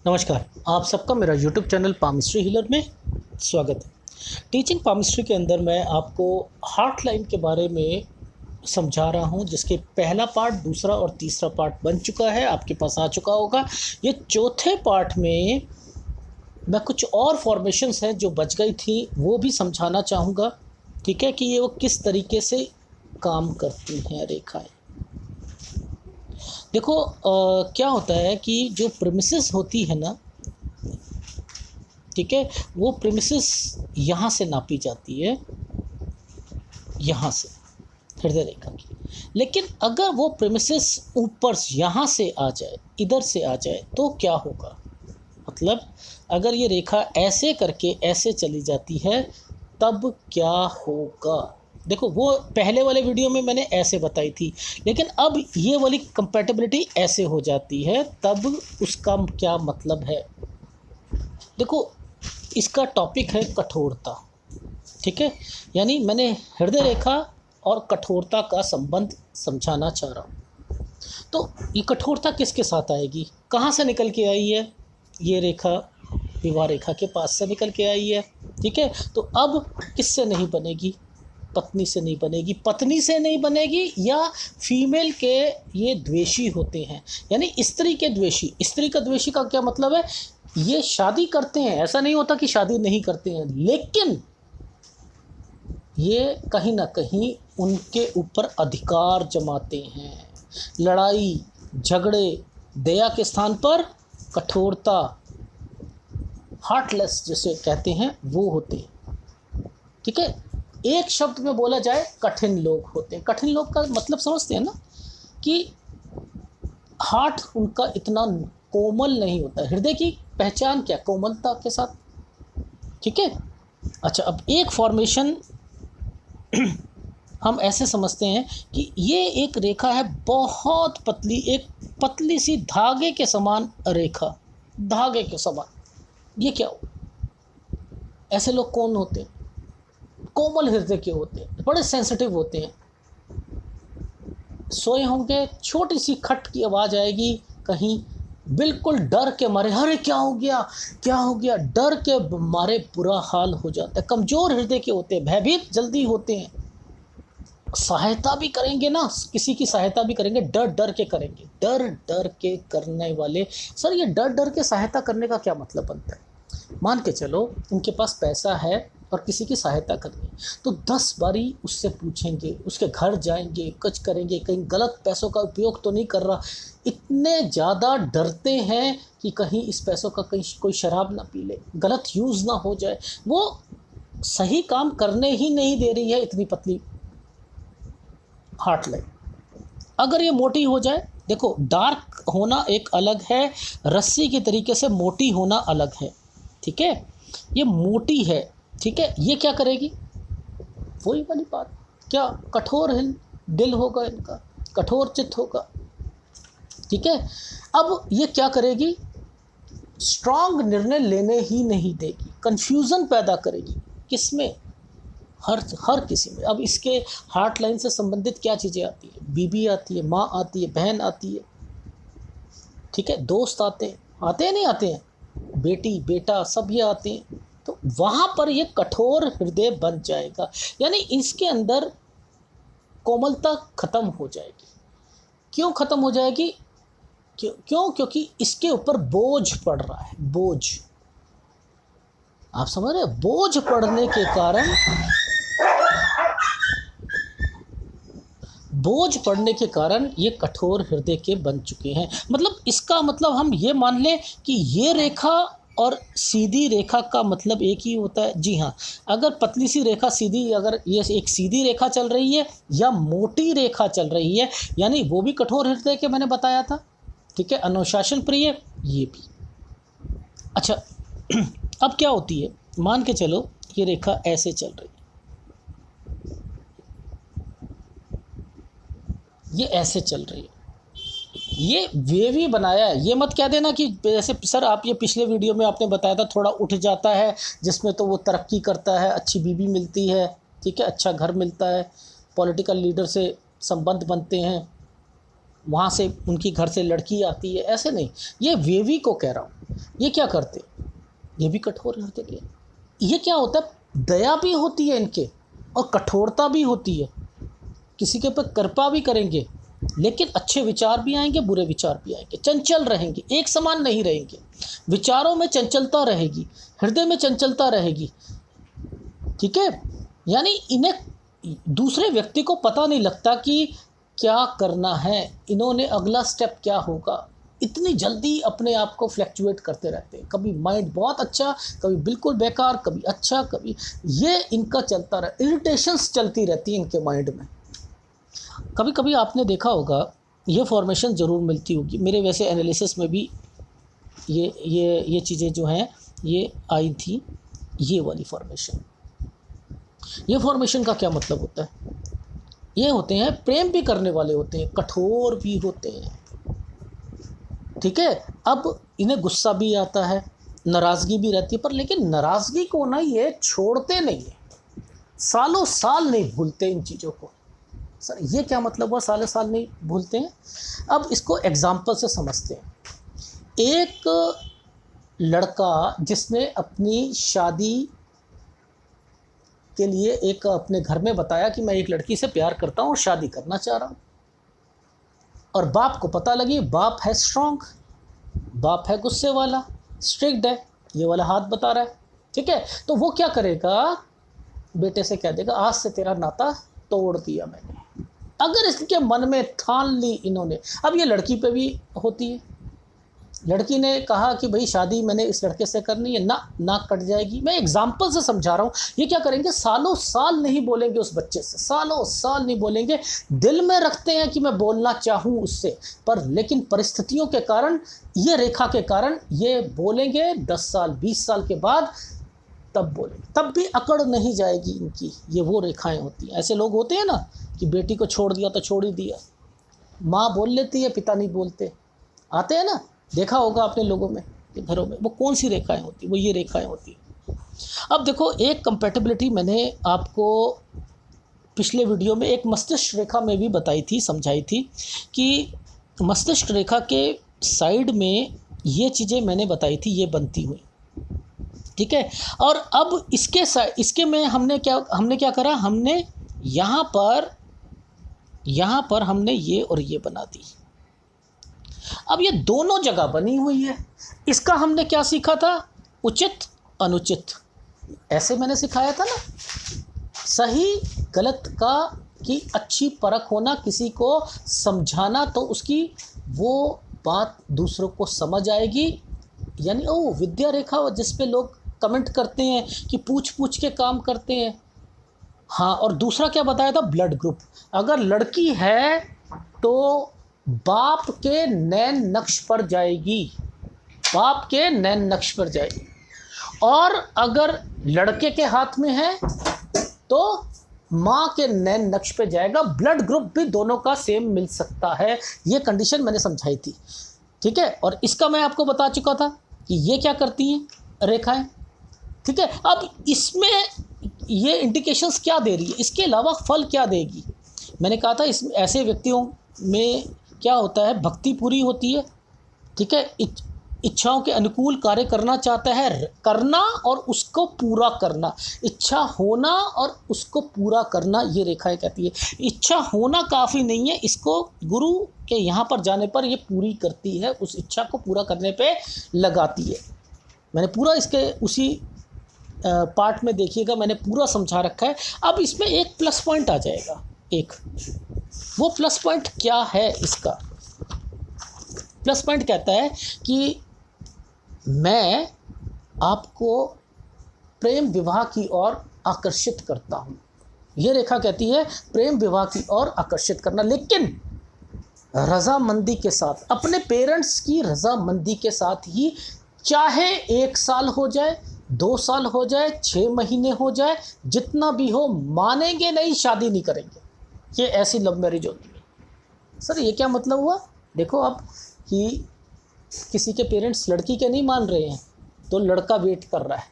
नमस्कार, आप सबका मेरा यूट्यूब चैनल पामिस्ट्री हीलर में स्वागत है। टीचिंग पामिस्ट्री के अंदर मैं आपको हार्ट लाइन के बारे में समझा रहा हूं, जिसके पहला पार्ट, दूसरा और तीसरा पार्ट बन चुका है, आपके पास आ चुका होगा। ये चौथे पार्ट में मैं कुछ और फॉर्मेशंस हैं जो बच गई थी वो भी समझाना चाहूँगा, ठीक है, कि ये वो किस तरीके से काम करती हैं रेखाएँ। देखो क्या होता है कि जो प्रीमिसेस होती है ना, ठीक है, वो प्रीमिसेस यहाँ से नापी जाती है, यहाँ से हृदय रेखा की। लेकिन अगर वो प्रीमिसेस ऊपर यहाँ से आ जाए, इधर से आ जाए, तो क्या होगा? मतलब अगर ये रेखा ऐसे करके ऐसे चली जाती है तब क्या होगा? देखो, वो पहले वाले वीडियो में मैंने ऐसे बताई थी, लेकिन अब ये वाली कंपैटिबिलिटी ऐसे हो जाती है, तब उसका क्या मतलब है? देखो, इसका टॉपिक है कठोरता, ठीक है। यानी मैंने हृदय रेखा और कठोरता का संबंध समझाना चाह रहा हूँ। तो ये कठोरता किसके साथ आएगी? कहाँ से निकल के आई है? ये रेखा विवाह रेखा के पास से निकल के आई है, ठीक है। तो अब किससे नहीं बनेगी? पत्नी से नहीं बनेगी। पत्नी से नहीं बनेगी या फीमेल के ये द्वेषी होते हैं, यानी स्त्री के द्वेषी। स्त्री का द्वेषी का क्या मतलब है? ये शादी करते हैं, ऐसा नहीं होता कि शादी नहीं करते हैं, लेकिन ये कहीं ना कहीं उनके ऊपर अधिकार जमाते हैं। लड़ाई झगड़े, दया के स्थान पर कठोरता, हार्टलेस जिसे कहते हैं, वो होते हैं, ठीक है। एक शब्द में बोला जाए, कठिन लोग होते हैं। कठिन लोग का मतलब समझते हैं ना, कि हार्ट उनका इतना कोमल नहीं होता। हृदय की पहचान क्या? कोमलता के साथ, ठीक है। अच्छा, अब एक फॉर्मेशन हम ऐसे समझते हैं कि ये एक रेखा है बहुत पतली, एक पतली सी धागे के समान रेखा, धागे के समान। ये क्या हो? ऐसे लोग कौन होते हैं? कोमल हृदय के होते हैं, बड़े सेंसिटिव होते हैं। सोए होंगे, छोटी सी खट की आवाज़ आएगी कहीं, बिल्कुल डर के मारे, अरे क्या हो गया, क्या हो गया, डर के मारे बुरा हाल हो जाता है। कमज़ोर हृदय के होते हैं, भयभीत जल्दी होते हैं। सहायता भी करेंगे ना, किसी की सहायता भी करेंगे, डर डर के करेंगे। डर डर के करने वाले, सर ये डर डर के सहायता करने का क्या मतलब बनता है? मान के चलो इनके पास पैसा है और किसी की सहायता करनी, तो 10 बारी उससे पूछेंगे, उसके घर जाएंगे, कुछ करेंगे, कहीं गलत पैसों का उपयोग तो नहीं कर रहा। इतने ज़्यादा डरते हैं कि कहीं इस पैसों का कहीं कोई शराब ना पी ले, गलत यूज़ ना हो जाए। वो सही काम करने ही नहीं दे रही है, इतनी पतली हार्ट लाइन। अगर ये मोटी हो जाए, देखो डार्क होना एक अलग है, रस्सी के तरीके से मोटी होना अलग है, ठीक है। ये मोटी है, ठीक है। ये क्या करेगी? वही वाली बात, क्या कठोर दिल होगा इनका, कठोर चित्त होगा, ठीक है। अब ये क्या करेगी? स्ट्रांग निर्णय लेने ही नहीं देगी, कंफ्यूजन पैदा करेगी। किसमें? हर किसी में। अब इसके हार्ट लाइन से संबंधित क्या चीज़ें आती है? बीबी आती है, माँ आती है, बहन आती है, ठीक है, दोस्त आते हैं नहीं आते हैं, बेटी बेटा सब ये आते हैं। तो वहाँ पर ये कठोर हृदय बन जाएगा, यानी इसके अंदर कोमलता ख़त्म हो जाएगी। क्यों ख़त्म हो जाएगी? क्योंकि इसके ऊपर बोझ पड़ रहा है। बोझ, आप समझ रहे हैं? बोझ पड़ने के कारण, बोझ पड़ने के कारण ये कठोर हृदय के बन चुके हैं। मतलब इसका मतलब हम ये मान लें कि ये रेखा और सीधी रेखा का मतलब एक ही होता है। जी हाँ, अगर पतली सी रेखा सीधी, अगर ये एक सीधी रेखा चल रही है या मोटी रेखा चल रही है, यानी वो भी कठोर हृदय के मैंने बताया था, ठीक है। अनुशासन प्रिय, ये भी। अच्छा अब क्या होती है? मान के चलो ये रेखा ऐसे चल रही है, ये ऐसे चल रही है, ये वेवी बनाया है। ये मत कह देना कि जैसे सर आप ये पिछले वीडियो में आपने बताया था थोड़ा उठ जाता है, जिसमें तो वो तरक्की करता है, अच्छी बीवी मिलती है, ठीक है, अच्छा घर मिलता है, पॉलिटिकल लीडर से संबंध बनते हैं, वहाँ से उनकी घर से लड़की आती है, ऐसे नहीं। ये वेवी को कह रहा हूँ। ये क्या करते, ये भी कठोर हृदय के। ये क्या होता है, दया भी होती है इनके और कठोरता भी होती है, किसी के ऊपर कृपा भी करेंगे, लेकिन अच्छे विचार भी आएंगे, बुरे विचार भी आएंगे, चंचल रहेंगे, एक समान नहीं रहेंगे, विचारों में चंचलता रहेगी, हृदय में चंचलता रहेगी। ठीक है, यानी इन्हें दूसरे व्यक्ति को पता नहीं लगता कि क्या करना है, इन्होंने अगला स्टेप क्या होगा, इतनी जल्दी अपने आप को फ्लैक्चुएट करते रहते हैं। कभी माइंड बहुत अच्छा, कभी बिल्कुल बेकार, कभी अच्छा, कभी ये इनका चलता रहे, इरिटेशंस चलती रहती है इनके माइंड में। कभी कभी आपने देखा होगा, ये फॉर्मेशन ज़रूर मिलती होगी, मेरे वैसे एनालिसिस में भी ये चीज़ें जो हैं ये आई थी, ये वाली फॉर्मेशन। ये फॉर्मेशन का क्या मतलब होता है, ये होते हैं प्रेम भी करने वाले होते हैं, कठोर भी होते हैं। ठीक है, अब इन्हें गुस्सा भी आता है, नाराज़गी भी रहती है, पर लेकिन नाराज़गी को ना ये छोड़ते नहीं है, सालों साल नहीं भूलते इन चीज़ों को। सर ये क्या मतलब हुआ, सालों साल नहीं भूलते हैं? अब इसको एग्जाम्पल से समझते हैं। एक लड़का जिसने अपनी शादी के लिए एक अपने घर में बताया कि मैं एक लड़की से प्यार करता हूँ और शादी करना चाह रहा हूँ, और बाप को पता लगी, बाप है स्ट्रॉन्ग, बाप है गुस्से वाला, स्ट्रिक्ट है, ये वाला हाथ बता रहा है। ठीक है, तो वो क्या करेगा, बेटे से कह देगा आज से तेरा नाता तोड़ दिया मैंने। अगर इसके मन में ठान ली इन्होंने, अब ये लड़की पे भी होती है, लड़की ने कहा कि भाई शादी मैंने इस लड़के से करनी है, ना नाक कट जाएगी। मैं एग्जाम्पल से समझा रहा हूँ। ये क्या करेंगे, सालों साल नहीं बोलेंगे उस बच्चे से, सालों साल नहीं बोलेंगे, दिल में रखते हैं कि मैं बोलना चाहूँ उससे, पर लेकिन परिस्थितियों के कारण, ये रेखा के कारण ये बोलेंगे 10 साल 20 साल के बाद, तब बोलेंगे, तब भी अकड़ नहीं जाएगी इनकी। ये वो रेखाएं होती हैं। ऐसे लोग होते हैं ना कि बेटी को छोड़ दिया तो छोड़ ही दिया, माँ बोल लेती है, पिता नहीं बोलते, आते हैं ना, देखा होगा आपने लोगों में कि घरों में। वो कौन सी रेखाएं होती, वो ये रेखाएं होती। अब देखो, एक कंपैटिबिलिटी मैंने आपको पिछले वीडियो में एक मस्तिष्क रेखा में भी बताई थी, समझाई थी कि मस्तिष्क रेखा के साइड में ये चीज़ें मैंने बताई थी, ये बनती हुई। ठीक है, और अब इसके में हमने क्या करा, हमने यहाँ पर हमने ये और ये बना दी। अब ये दोनों जगह बनी हुई है। इसका हमने क्या सीखा था, उचित अनुचित, ऐसे मैंने सिखाया था ना, सही गलत का की अच्छी परख होना, किसी को समझाना तो उसकी वो बात दूसरों को समझ आएगी। यानी विद्या रेखा जिस पे लोग कमेंट करते हैं कि पूछ पूछ के काम करते हैं। हाँ, और दूसरा क्या बताया था, ब्लड ग्रुप। अगर लड़की है तो बाप के नैन नक्श पर जाएगी, बाप के नैन नक्श पर जाएगी, और अगर लड़के के हाथ में है तो माँ के नैन नक्श पे जाएगा। ब्लड ग्रुप भी दोनों का सेम मिल सकता है, ये कंडीशन मैंने समझाई थी। ठीक है, और इसका मैं आपको बता चुका था कि ये क्या करती हैं रेखाएं। ठीक है, अब इसमें ये इंडिकेशंस क्या दे रही है, इसके अलावा फल क्या देगी। मैंने कहा था इसमें ऐसे व्यक्तियों में क्या होता है, भक्ति पूरी होती है। ठीक है, इच्छाओं के अनुकूल कार्य करना चाहता है, करना और उसको पूरा करना, इच्छा होना और उसको पूरा करना, ये रेखाएं कहती है। इच्छा होना काफ़ी नहीं है, इसको गुरु के यहाँ पर जाने पर ये पूरी करती है, उस इच्छा को पूरा करने पे लगाती है। मैंने पूरा इसके उसी पार्ट में देखिएगा, मैंने पूरा समझा रखा है। अब इसमें एक प्लस पॉइंट आ जाएगा, एक वो प्लस पॉइंट क्या है, इसका प्लस पॉइंट कहता है कि मैं आपको प्रेम विवाह की ओर आकर्षित करता हूँ। ये रेखा कहती है प्रेम विवाह की ओर आकर्षित करना, लेकिन रजामंदी के साथ, अपने पेरेंट्स की रजामंदी के साथ ही, चाहे 1 साल हो जाए, 2 साल हो जाए, 6 महीने हो जाए, जितना भी हो, मानेंगे नहीं, शादी नहीं करेंगे। ये ऐसी लव मैरिज होती है। सर ये क्या मतलब हुआ, देखो अब कि किसी के पेरेंट्स लड़की के नहीं मान रहे हैं तो लड़का वेट कर रहा है,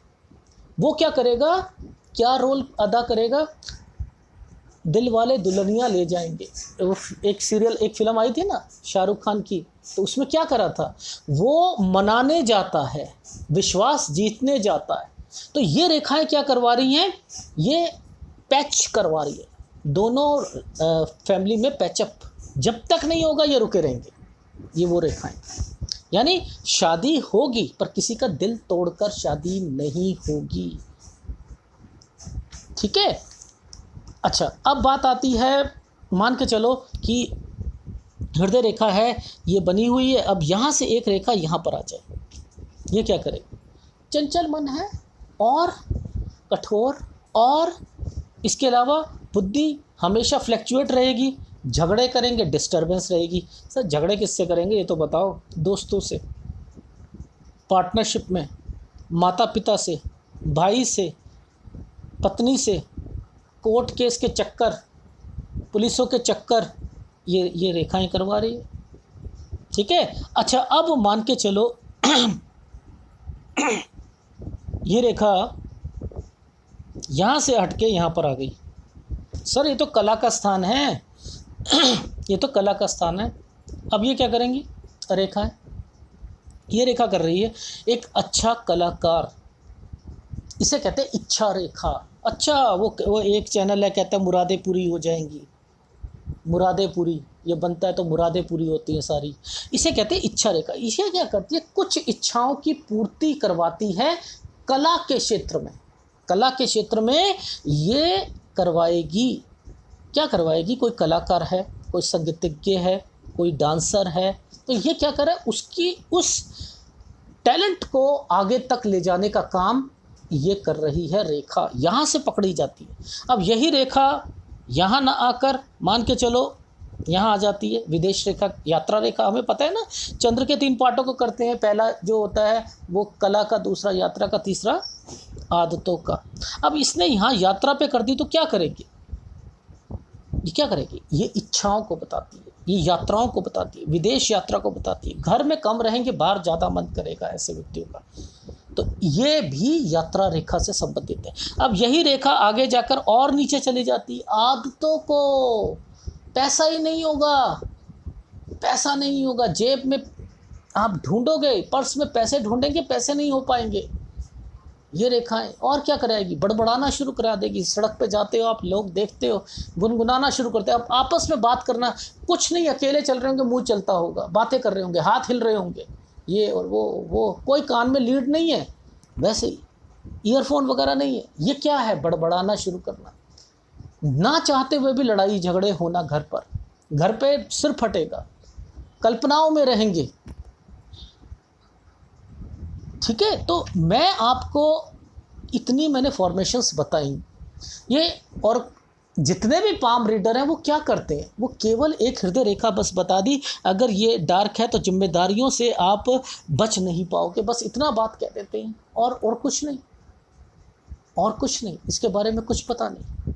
वो क्या करेगा, क्या रोल अदा करेगा, दिल वाले दुल्हनिया ले जाएंगे, वो एक सीरियल, एक फिल्म आई थी ना शाहरुख खान की, तो उसमें क्या करा था, वो मनाने जाता है, विश्वास जीतने जाता है। तो ये रेखाएं क्या करवा रही हैं, ये पैच करवा रही है, दोनों फैमिली में पैचअप। जब तक नहीं होगा ये रुके रहेंगे, ये वो रेखाएं। यानी शादी होगी पर किसी का दिल तोड़कर शादी नहीं होगी। ठीक है। अच्छा, अब बात आती है, मान के चलो कि हृदय रेखा है, ये बनी हुई है, अब यहाँ से एक रेखा यहाँ पर आ जाए, ये क्या करेगी, चंचल मन है और कठोर, और इसके अलावा बुद्धि हमेशा फ्लैक्चुएट रहेगी, झगड़े करेंगे, डिस्टर्बेंस रहेगी। सर झगड़े किससे करेंगे ये तो बताओ, दोस्तों से, पार्टनरशिप में, माता पिता से, भाई से, पत्नी से, कोर्ट केस के चक्कर, पुलिसों के चक्कर, ये रेखाएं करवा रही है। ठीक है। अच्छा, अब मान के चलो ये रेखा यहाँ से हटके यहाँ पर आ गई, सर ये तो कला का स्थान है ये तो कला का स्थान है। अब ये क्या करेंगी, रेखा है, ये रेखा कर रही है एक अच्छा कलाकार, इसे कहते हैं इच्छा रेखा। अच्छा, वो एक चैनल है, कहता है मुरादें पूरी हो जाएंगी, मुरादें पूरी, ये बनता है तो मुरादें पूरी होती हैं सारी, इसे कहते हैं इच्छा रेखा। इसे क्या करती है, कुछ इच्छाओं की पूर्ति करवाती है कला के क्षेत्र में, कला के क्षेत्र में ये करवाएगी। क्या करवाएगी, कोई कलाकार है, कोई संगीतज्ञ है, कोई डांसर है, तो ये क्या करे, उसकी उस टैलेंट को आगे तक ले जाने का काम ये कर रही है रेखा, यहाँ से पकड़ी जाती है। अब यही रेखा यहाँ ना आकर मान के चलो यहाँ आ जाती है, विदेश रेखा, यात्रा रेखा। हमें पता है ना, चंद्र के 3 पार्टों को करते हैं, पहला जो होता है वो कला का, दूसरा यात्रा का, तीसरा आदतों का। अब इसने यहाँ यात्रा पे कर दी तो क्या करेगी, ये क्या करेगी, ये इच्छाओं को बताती है, ये यात्राओं को बताती है, विदेश यात्रा को बताती है। घर में कम रहेंगे, बाहर ज़्यादा मन करेगा ऐसे व्यक्तियों का, तो ये भी यात्रा रेखा से संबंधित है। अब यही रेखा आगे जाकर और नीचे चली जाती है, आदतों को, पैसा ही नहीं होगा, पैसा नहीं होगा, जेब में आप ढूंढोगे, पर्स में पैसे ढूंढेंगे, पैसे नहीं हो पाएंगे। ये रेखाएं और क्या कराएगी, बड़बड़ाना शुरू करा देगी। सड़क पे जाते हो आप, लोग देखते हो गुनगुनाना शुरू करते हो, आप आपस में बात करना, कुछ नहीं, अकेले चल रहे होंगे, मुंह चलता होगा, बातें कर रहे होंगे, हाथ हिल रहे होंगे, ये और वो कोई कान में लीड नहीं है, वैसे ही ईयरफोन वगैरह नहीं है, ये क्या है, बड़बड़ाना शुरू करना, ना चाहते हुए भी लड़ाई झगड़े होना, घर पे सिर फटेगा, कल्पनाओं में रहेंगे। ठीक है। तो मैं आपको इतनी मैंने फॉर्मेशंस बताई, ये, और जितने भी पाम रीडर हैं वो क्या करते हैं, वो केवल एक हृदय रेखा बस बता दी, अगर ये डार्क है तो जिम्मेदारियों से आप बच नहीं पाओगे, बस इतना बात कह देते हैं, और कुछ नहीं, और कुछ नहीं, इसके बारे में कुछ पता नहीं।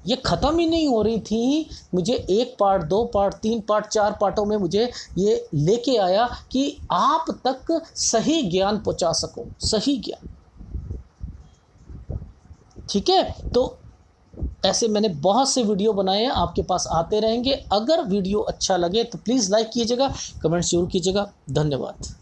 ये ख़त्म ही नहीं हो रही थी, मुझे 1 पार्ट, 2 पार्ट, 3 पार्ट, 4 पार्टों में मुझे ये लेके आया कि आप तक सही ज्ञान पहुंचा सको, सही ज्ञान। ठीक है। तो ऐसे मैंने बहुत से वीडियो बनाए हैं, आपके पास आते रहेंगे। अगर वीडियो अच्छा लगे तो प्लीज़ लाइक कीजिएगा, कमेंट्स जरूर कीजिएगा। धन्यवाद।